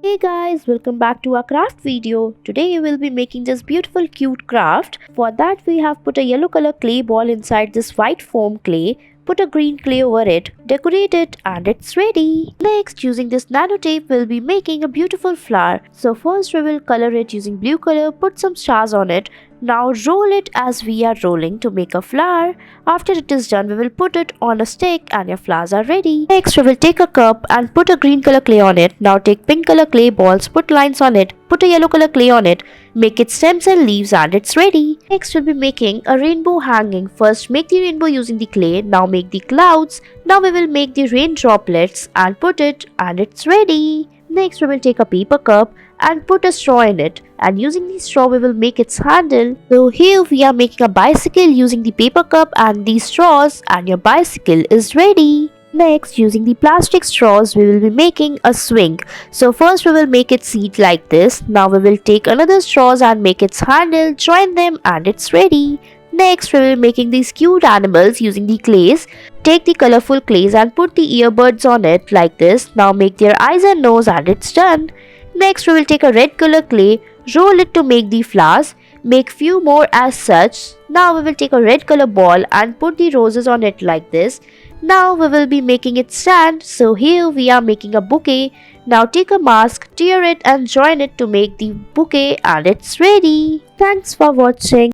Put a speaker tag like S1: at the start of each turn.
S1: Hey guys, welcome back to our craft video. Today we will be making this beautiful cute craft. For that we have put a yellow color clay ball inside this white foam clay, put a green clay over it, decorate it and it's ready. Next, using this nano tape we'll be making a beautiful flower. So first we will color it using blue color, put some stars on it. Now roll it as we are rolling to make a flower. After it is done, we will put it on a stick and your flowers are ready. Next, we will take a cup and put a green color clay on it. Now take pink color clay balls, put lines on it, put a yellow color clay on it, make it stems and leaves and it's ready. Next, we'll be making a rainbow hanging. First, make the rainbow using the clay. Now make the clouds. Now we will make the rain droplets and put it and it's ready. Next, we will take a paper cup and put a straw in it, and using the straw we will make its handle. So here we are making a bicycle using the paper cup and these straws, and your bicycle is ready. Next, using the plastic straws we will be making a swing. So first we will make its seat like this. Now we will take another straws and make its handle, join them and it's ready. Next, we will be making these cute animals using the clays. Take the colorful clays and put the earbuds on it like this. Now make their eyes and nose and it's done. Next, we will take a red color clay, roll it to make the flowers, make few more as such. Now we will take a red color ball and put the roses on it like this. Now we will be making it stand, so here we are making a bouquet. Now take a mask, tear it and join it to make the bouquet and it's ready. Thanks for watching.